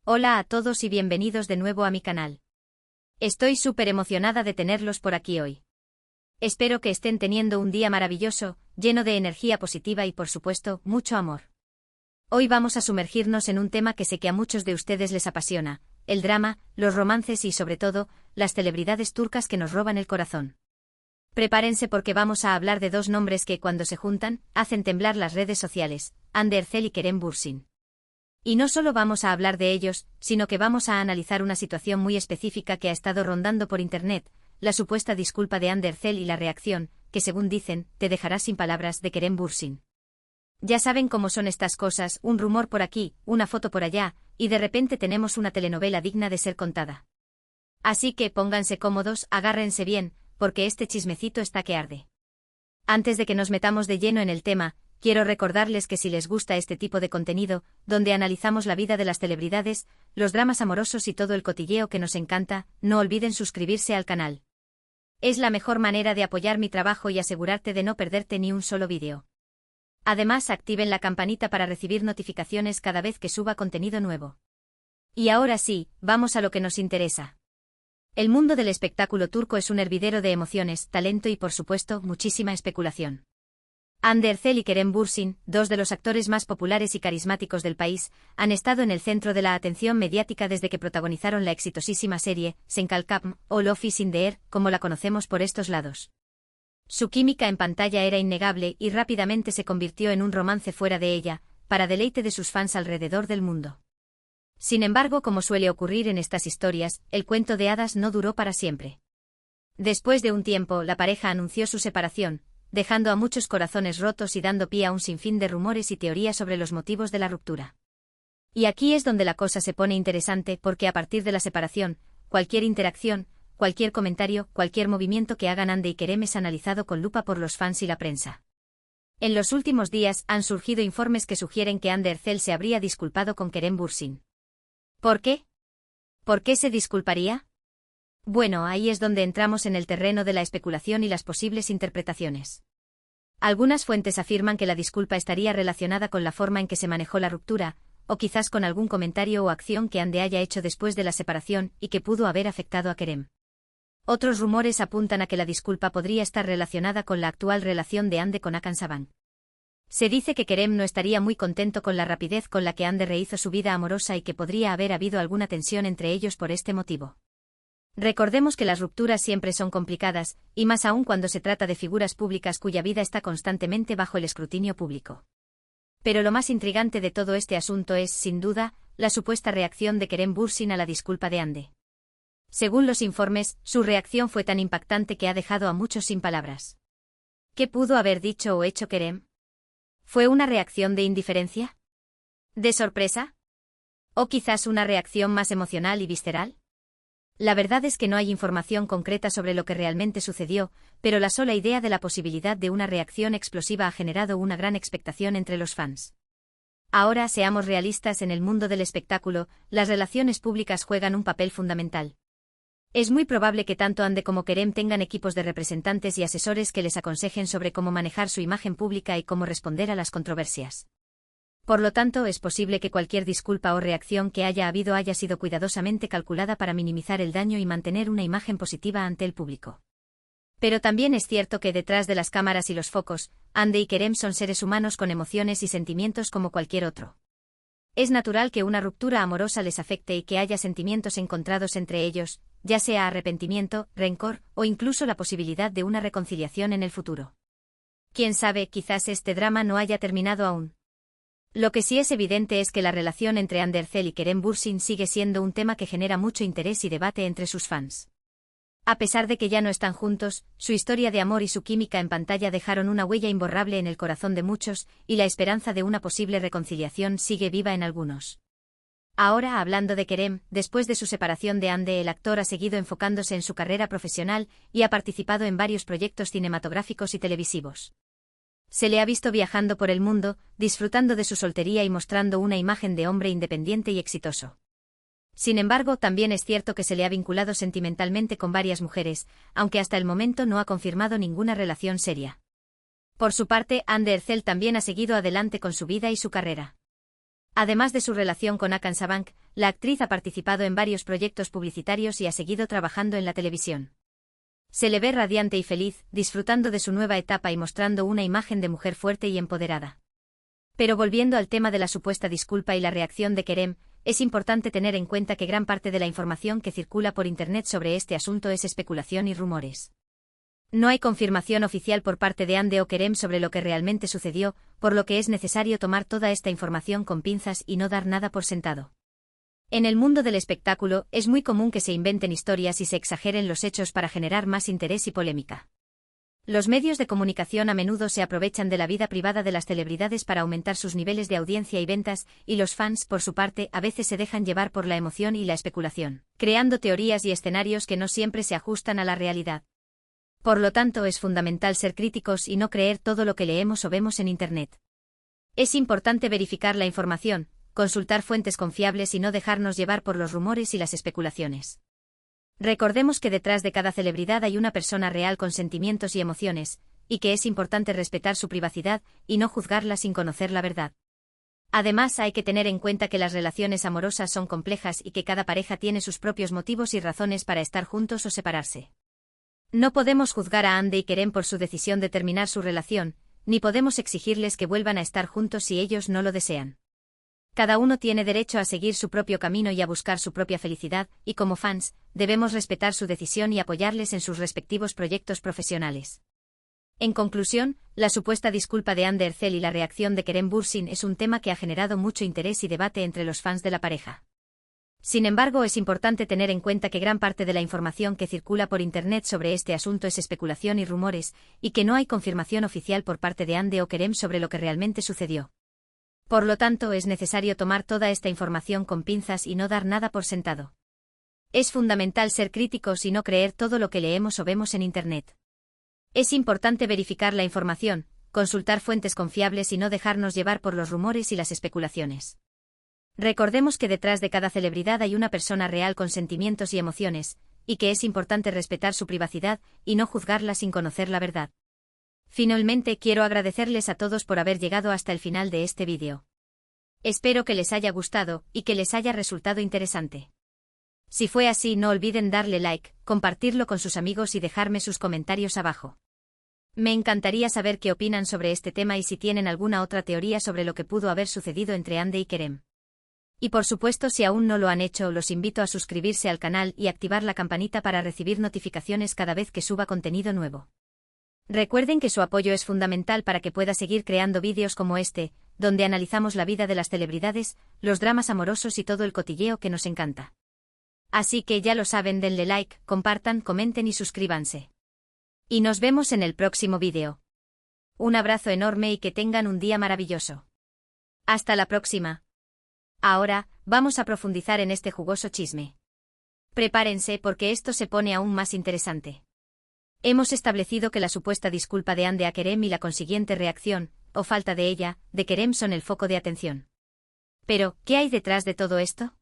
Hola a todos y bienvenidos de nuevo a mi canal. Estoy súper emocionada de tenerlos por aquí hoy. Espero que estén teniendo un día maravilloso, lleno de energía positiva y por supuesto, mucho amor. Hoy vamos a sumergirnos en un tema que sé que a muchos de ustedes les apasiona, el drama, los romances y sobre todo, las celebridades turcas que nos roban el corazón. Prepárense porque vamos a hablar de dos nombres que cuando se juntan, hacen temblar las redes sociales, Hande Erçel y Kerem Bürsin. Y no solo vamos a hablar de ellos, sino que vamos a analizar una situación muy específica que ha estado rondando por internet, la supuesta disculpa de Hande Erçel y la reacción, que según dicen, te dejará sin palabras de Kerem Bürsin. Ya saben cómo son estas cosas, un rumor por aquí, una foto por allá, y de repente tenemos una telenovela digna de ser contada. Así que pónganse cómodos, agárrense bien, porque este chismecito está que arde. Antes de que nos metamos de lleno en el tema, quiero recordarles que si les gusta este tipo de contenido, donde analizamos la vida de las celebridades, los dramas amorosos y todo el cotilleo que nos encanta, no olviden suscribirse al canal. Es la mejor manera de apoyar mi trabajo y asegurarte de no perderte ni un solo vídeo. Además, activen la campanita para recibir notificaciones cada vez que suba contenido nuevo. Y ahora sí, vamos a lo que nos interesa. El mundo del espectáculo turco es un hervidero de emociones, talento y por supuesto, muchísima especulación. Hande Erçel y Kerem Bürsin, dos de los actores más populares y carismáticos del país, han estado en el centro de la atención mediática desde que protagonizaron la exitosísima serie, Sen Kalkam, o Love is in the Air, como la conocemos por estos lados. Su química en pantalla era innegable y rápidamente se convirtió en un romance fuera de ella, para deleite de sus fans alrededor del mundo. Sin embargo, como suele ocurrir en estas historias, el cuento de hadas no duró para siempre. Después de un tiempo, la pareja anunció su separación, dejando a muchos corazones rotos y dando pie a un sinfín de rumores y teorías sobre los motivos de la ruptura. Y aquí es donde la cosa se pone interesante porque a partir de la separación, cualquier interacción, cualquier comentario, cualquier movimiento que hagan Hande y Kerem es analizado con lupa por los fans y la prensa. En los últimos días han surgido informes que sugieren que Hande Erçel se habría disculpado con Kerem Bürsin. ¿Por qué? ¿Por qué se disculparía? Bueno, ahí es donde entramos en el terreno de la especulación y las posibles interpretaciones. Algunas fuentes afirman que la disculpa estaría relacionada con la forma en que se manejó la ruptura, o quizás con algún comentario o acción que Hande haya hecho después de la separación y que pudo haber afectado a Kerem. Otros rumores apuntan a que la disculpa podría estar relacionada con la actual relación de Hande con Hakan Saban. Se dice que Kerem no estaría muy contento con la rapidez con la que Hande rehizo su vida amorosa y que podría haber habido alguna tensión entre ellos por este motivo. Recordemos que las rupturas siempre son complicadas, y más aún cuando se trata de figuras públicas cuya vida está constantemente bajo el escrutinio público. Pero lo más intrigante de todo este asunto es, sin duda, la supuesta reacción de Kerem Bürsin a la disculpa de Hande. Según los informes, su reacción fue tan impactante que ha dejado a muchos sin palabras. ¿Qué pudo haber dicho o hecho Kerem? ¿Fue una reacción de indiferencia? ¿De sorpresa? ¿O quizás una reacción más emocional y visceral? La verdad es que no hay información concreta sobre lo que realmente sucedió, pero la sola idea de la posibilidad de una reacción explosiva ha generado una gran expectación entre los fans. Ahora, seamos realistas, en el mundo del espectáculo, las relaciones públicas juegan un papel fundamental. Es muy probable que tanto Hande como Kerem tengan equipos de representantes y asesores que les aconsejen sobre cómo manejar su imagen pública y cómo responder a las controversias. Por lo tanto, es posible que cualquier disculpa o reacción que haya habido haya sido cuidadosamente calculada para minimizar el daño y mantener una imagen positiva ante el público. Pero también es cierto que detrás de las cámaras y los focos, Hande y Kerem son seres humanos con emociones y sentimientos como cualquier otro. Es natural que una ruptura amorosa les afecte y que haya sentimientos encontrados entre ellos, ya sea arrepentimiento, rencor o incluso la posibilidad de una reconciliación en el futuro. Quién sabe, quizás este drama no haya terminado aún. Lo que sí es evidente es que la relación entre Hande Erçel y Kerem Bürsin sigue siendo un tema que genera mucho interés y debate entre sus fans. A pesar de que ya no están juntos, su historia de amor y su química en pantalla dejaron una huella imborrable en el corazón de muchos, y la esperanza de una posible reconciliación sigue viva en algunos. Ahora, hablando de Kerem, después de su separación de Hande, el actor ha seguido enfocándose en su carrera profesional y ha participado en varios proyectos cinematográficos y televisivos. Se le ha visto viajando por el mundo, disfrutando de su soltería y mostrando una imagen de hombre independiente y exitoso. Sin embargo, también es cierto que se le ha vinculado sentimentalmente con varias mujeres, aunque hasta el momento no ha confirmado ninguna relación seria. Por su parte, Hande Erçel también ha seguido adelante con su vida y su carrera. Además de su relación con Hakan Sabank, la actriz ha participado en varios proyectos publicitarios y ha seguido trabajando en la televisión. Se le ve radiante y feliz, disfrutando de su nueva etapa y mostrando una imagen de mujer fuerte y empoderada. Pero volviendo al tema de la supuesta disculpa y la reacción de Kerem, es importante tener en cuenta que gran parte de la información que circula por Internet sobre este asunto es especulación y rumores. No hay confirmación oficial por parte de Hande o Kerem sobre lo que realmente sucedió, por lo que es necesario tomar toda esta información con pinzas y no dar nada por sentado. En el mundo del espectáculo, es muy común que se inventen historias y se exageren los hechos para generar más interés y polémica. Los medios de comunicación a menudo se aprovechan de la vida privada de las celebridades para aumentar sus niveles de audiencia y ventas, y los fans, por su parte, a veces se dejan llevar por la emoción y la especulación, creando teorías y escenarios que no siempre se ajustan a la realidad. Por lo tanto, es fundamental ser críticos y no creer todo lo que leemos o vemos en Internet. Es importante verificar la información, consultar fuentes confiables y no dejarnos llevar por los rumores y las especulaciones. Recordemos que detrás de cada celebridad hay una persona real con sentimientos y emociones, y que es importante respetar su privacidad y no juzgarla sin conocer la verdad. Además, hay que tener en cuenta que las relaciones amorosas son complejas y que cada pareja tiene sus propios motivos y razones para estar juntos o separarse. No podemos juzgar a Hande y Kerem por su decisión de terminar su relación, ni podemos exigirles que vuelvan a estar juntos si ellos no lo desean. Cada uno tiene derecho a seguir su propio camino y a buscar su propia felicidad, y como fans, debemos respetar su decisión y apoyarles en sus respectivos proyectos profesionales. En conclusión, la supuesta disculpa de Hande Erçel y la reacción de Kerem Bürsin es un tema que ha generado mucho interés y debate entre los fans de la pareja. Sin embargo, es importante tener en cuenta que gran parte de la información que circula por Internet sobre este asunto es especulación y rumores, y que no hay confirmación oficial por parte de Hande o Kerem sobre lo que realmente sucedió. Por lo tanto, es necesario tomar toda esta información con pinzas y no dar nada por sentado. Es fundamental ser críticos y no creer todo lo que leemos o vemos en Internet. Es importante verificar la información, consultar fuentes confiables y no dejarnos llevar por los rumores y las especulaciones. Recordemos que detrás de cada celebridad hay una persona real con sentimientos y emociones, y que es importante respetar su privacidad y no juzgarla sin conocer la verdad. Finalmente, quiero agradecerles a todos por haber llegado hasta el final de este vídeo. Espero que les haya gustado y que les haya resultado interesante. Si fue así, no olviden darle like, compartirlo con sus amigos y dejarme sus comentarios abajo. Me encantaría saber qué opinan sobre este tema y si tienen alguna otra teoría sobre lo que pudo haber sucedido entre Hande y Kerem. Y por supuesto, si aún no lo han hecho, los invito a suscribirse al canal y activar la campanita para recibir notificaciones cada vez que suba contenido nuevo. Recuerden que su apoyo es fundamental para que pueda seguir creando vídeos como este, donde analizamos la vida de las celebridades, los dramas amorosos y todo el cotilleo que nos encanta. Así que ya lo saben, denle like, compartan, comenten y suscríbanse. Y nos vemos en el próximo vídeo. Un abrazo enorme y que tengan un día maravilloso. Hasta la próxima. Ahora, vamos a profundizar en este jugoso chisme. Prepárense porque esto se pone aún más interesante. Hemos establecido que la supuesta disculpa de Hande a Kerem y la consiguiente reacción, o falta de ella, de Kerem son el foco de atención. Pero, ¿qué hay detrás de todo esto?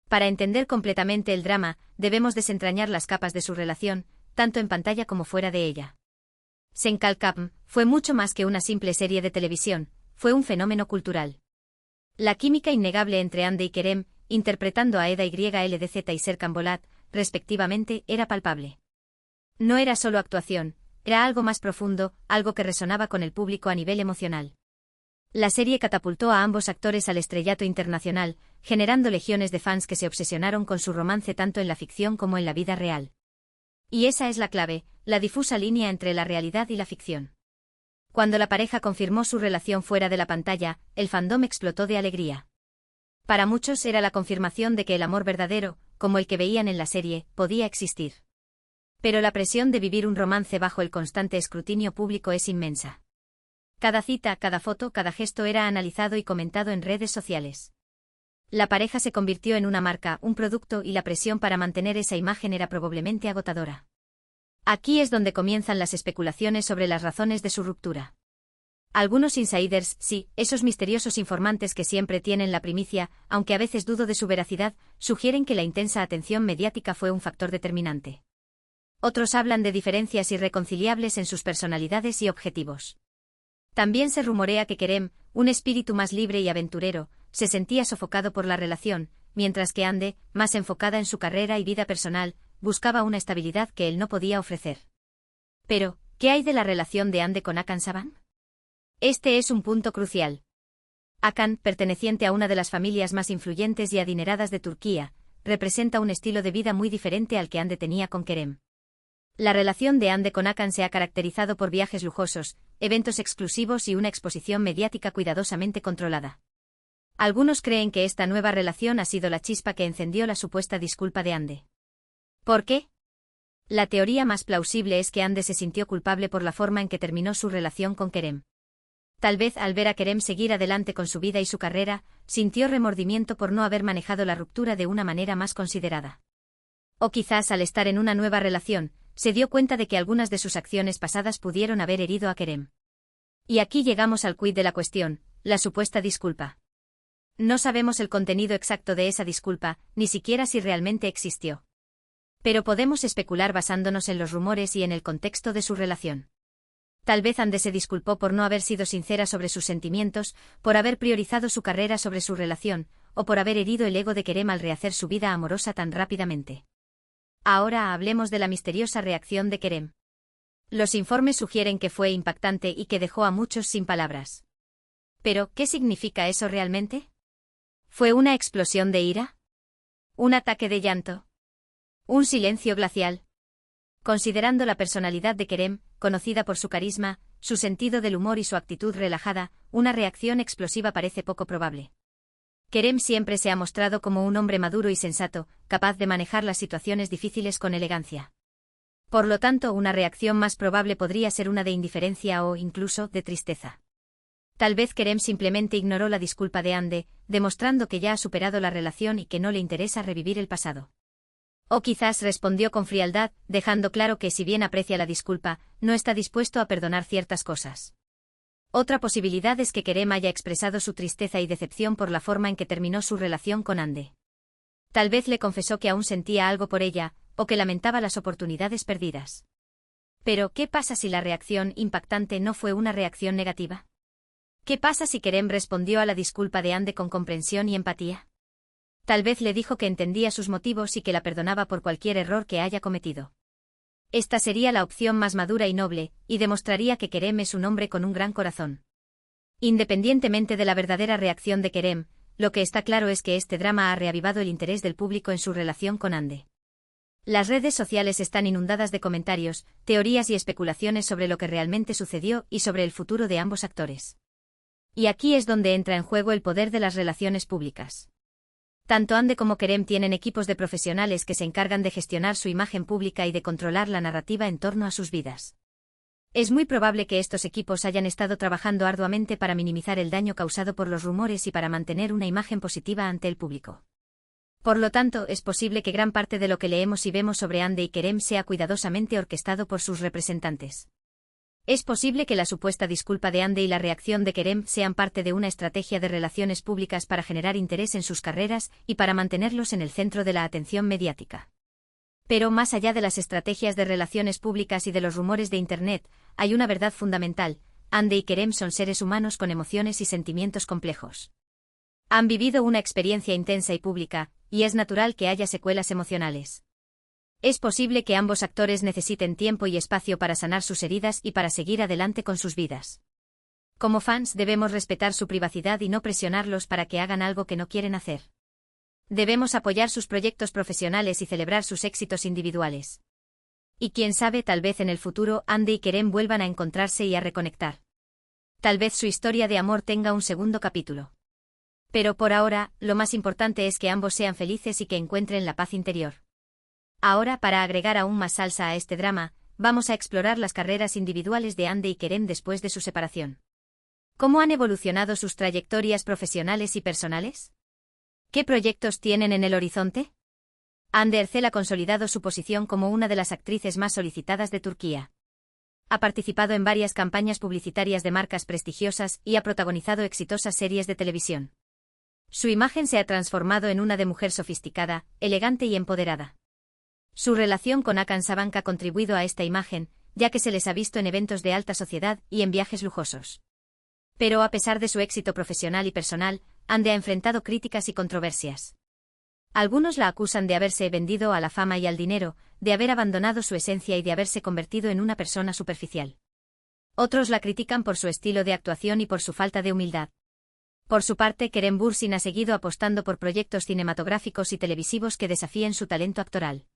Para entender completamente el drama, debemos desentrañar las capas de su relación, tanto en pantalla como fuera de ella. Senkalkapm fue mucho más que una simple serie de televisión, fue un fenómeno cultural. La química innegable entre Hande y Kerem, interpretando a Eda YLDZ y Serkan Bolat, respectivamente, era palpable. No era solo actuación, era algo más profundo, algo que resonaba con el público a nivel emocional. La serie catapultó a ambos actores al estrellato internacional, generando legiones de fans que se obsesionaron con su romance tanto en la ficción como en la vida real. Y esa es la clave, la difusa línea entre la realidad y la ficción. Cuando la pareja confirmó su relación fuera de la pantalla, el fandom explotó de alegría. Para muchos era la confirmación de que el amor verdadero, como el que veían en la serie, podía existir. Pero la presión de vivir un romance bajo el constante escrutinio público es inmensa. Cada cita, cada foto, cada gesto era analizado y comentado en redes sociales. La pareja se convirtió en una marca, un producto, y la presión para mantener esa imagen era probablemente agotadora. Aquí es donde comienzan las especulaciones sobre las razones de su ruptura. Algunos insiders, sí, esos misteriosos informantes que siempre tienen la primicia, aunque a veces dudo de su veracidad, sugieren que la intensa atención mediática fue un factor determinante. Otros hablan de diferencias irreconciliables en sus personalidades y objetivos. También se rumorea que Kerem, un espíritu más libre y aventurero, se sentía sofocado por la relación, mientras que Ande, más enfocada en su carrera y vida personal, buscaba una estabilidad que él no podía ofrecer. Pero, ¿qué hay de la relación de Ande con Hakan Saban? Este es un punto crucial. Hakan, perteneciente a una de las familias más influyentes y adineradas de Turquía, representa un estilo de vida muy diferente al que Ande tenía con Kerem. La relación de Ande con Hakan se ha caracterizado por viajes lujosos, eventos exclusivos y una exposición mediática cuidadosamente controlada. Algunos creen que esta nueva relación ha sido la chispa que encendió la supuesta disculpa de Ande. ¿Por qué? La teoría más plausible es que Ande se sintió culpable por la forma en que terminó su relación con Kerem. Tal vez al ver a Kerem seguir adelante con su vida y su carrera, sintió remordimiento por no haber manejado la ruptura de una manera más considerada. O quizás al estar en una nueva relación, se dio cuenta de que algunas de sus acciones pasadas pudieron haber herido a Kerem. Y aquí llegamos al quid de la cuestión, la supuesta disculpa. No sabemos el contenido exacto de esa disculpa, ni siquiera si realmente existió. Pero podemos especular basándonos en los rumores y en el contexto de su relación. Tal vez Ande se disculpó por no haber sido sincera sobre sus sentimientos, por haber priorizado su carrera sobre su relación, o por haber herido el ego de Kerem al rehacer su vida amorosa tan rápidamente. Ahora hablemos de la misteriosa reacción de Kerem. Los informes sugieren que fue impactante y que dejó a muchos sin palabras. Pero, ¿qué significa eso realmente? ¿Fue una explosión de ira? ¿Un ataque de llanto? ¿Un silencio glacial? Considerando la personalidad de Kerem, conocida por su carisma, su sentido del humor y su actitud relajada, una reacción explosiva parece poco probable. Kerem siempre se ha mostrado como un hombre maduro y sensato, capaz de manejar las situaciones difíciles con elegancia. Por lo tanto, una reacción más probable podría ser una de indiferencia o, incluso, de tristeza. Tal vez Kerem simplemente ignoró la disculpa de Ande, demostrando que ya ha superado la relación y que no le interesa revivir el pasado. O quizás respondió con frialdad, dejando claro que si bien aprecia la disculpa, no está dispuesto a perdonar ciertas cosas. Otra posibilidad es que Kerem haya expresado su tristeza y decepción por la forma en que terminó su relación con Ande. Tal vez le confesó que aún sentía algo por ella, o que lamentaba las oportunidades perdidas. Pero, ¿qué pasa si la reacción impactante no fue una reacción negativa? ¿Qué pasa si Kerem respondió a la disculpa de Ande con comprensión y empatía? Tal vez le dijo que entendía sus motivos y que la perdonaba por cualquier error que haya cometido. Esta sería la opción más madura y noble, y demostraría que Kerem es un hombre con un gran corazón. Independientemente de la verdadera reacción de Kerem, lo que está claro es que este drama ha reavivado el interés del público en su relación con Ande. Las redes sociales están inundadas de comentarios, teorías y especulaciones sobre lo que realmente sucedió y sobre el futuro de ambos actores. Y aquí es donde entra en juego el poder de las relaciones públicas. Tanto Ande como Kerem tienen equipos de profesionales que se encargan de gestionar su imagen pública y de controlar la narrativa en torno a sus vidas. Es muy probable que estos equipos hayan estado trabajando arduamente para minimizar el daño causado por los rumores y para mantener una imagen positiva ante el público. Por lo tanto, es posible que gran parte de lo que leemos y vemos sobre Ande y Kerem sea cuidadosamente orquestado por sus representantes. Es posible que la supuesta disculpa de Ande y la reacción de Kerem sean parte de una estrategia de relaciones públicas para generar interés en sus carreras y para mantenerlos en el centro de la atención mediática. Pero más allá de las estrategias de relaciones públicas y de los rumores de Internet, hay una verdad fundamental: Ande y Kerem son seres humanos con emociones y sentimientos complejos. Han vivido una experiencia intensa y pública, y es natural que haya secuelas emocionales. Es posible que ambos actores necesiten tiempo y espacio para sanar sus heridas y para seguir adelante con sus vidas. Como fans debemos respetar su privacidad y no presionarlos para que hagan algo que no quieren hacer. Debemos apoyar sus proyectos profesionales y celebrar sus éxitos individuales. Y quién sabe, tal vez en el futuro Ande y Kerem vuelvan a encontrarse y a reconectar. Tal vez su historia de amor tenga un segundo capítulo. Pero por ahora, lo más importante es que ambos sean felices y que encuentren la paz interior. Ahora, para agregar aún más salsa a este drama, vamos a explorar las carreras individuales de Ande y Kerem después de su separación. ¿Cómo han evolucionado sus trayectorias profesionales y personales? ¿Qué proyectos tienen en el horizonte? Hande Erçel ha consolidado su posición como una de las actrices más solicitadas de Turquía. Ha participado en varias campañas publicitarias de marcas prestigiosas y ha protagonizado exitosas series de televisión. Su imagen se ha transformado en una de mujer sofisticada, elegante y empoderada. Su relación con Hakan Saban ha contribuido a esta imagen, ya que se les ha visto en eventos de alta sociedad y en viajes lujosos. Pero a pesar de su éxito profesional y personal, Ande ha enfrentado críticas y controversias. Algunos la acusan de haberse vendido a la fama y al dinero, de haber abandonado su esencia y de haberse convertido en una persona superficial. Otros la critican por su estilo de actuación y por su falta de humildad. Por su parte, Kerem Bürsin ha seguido apostando por proyectos cinematográficos y televisivos que desafíen su talento actoral.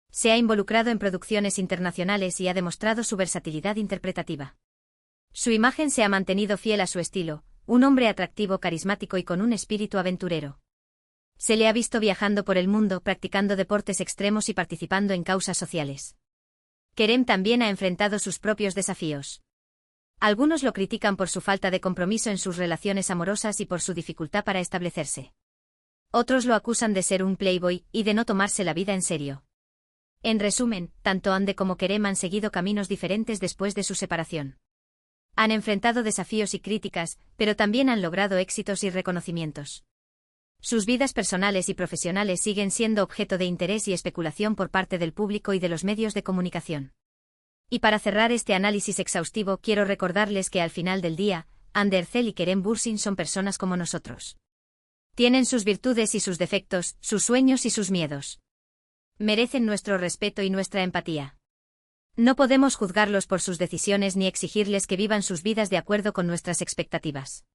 Se ha involucrado en producciones internacionales y ha demostrado su versatilidad interpretativa. Su imagen se ha mantenido fiel a su estilo, un hombre atractivo, carismático y con un espíritu aventurero. Se le ha visto viajando por el mundo, practicando deportes extremos y participando en causas sociales. Kerem también ha enfrentado sus propios desafíos. Algunos lo critican por su falta de compromiso en sus relaciones amorosas y por su dificultad para establecerse. Otros lo acusan de ser un playboy y de no tomarse la vida en serio. En resumen, tanto Ande como Kerem han seguido caminos diferentes después de su separación. Han enfrentado desafíos y críticas, pero también han logrado éxitos y reconocimientos. Sus vidas personales y profesionales siguen siendo objeto de interés y especulación por parte del público y de los medios de comunicación. Y para cerrar este análisis exhaustivo, quiero recordarles que al final del día, Hande Erçel y Kerem Bürsin son personas como nosotros. Tienen sus virtudes y sus defectos, sus sueños y sus miedos. Merecen nuestro respeto y nuestra empatía. No podemos juzgarlos por sus decisiones ni exigirles que vivan sus vidas de acuerdo con nuestras expectativas.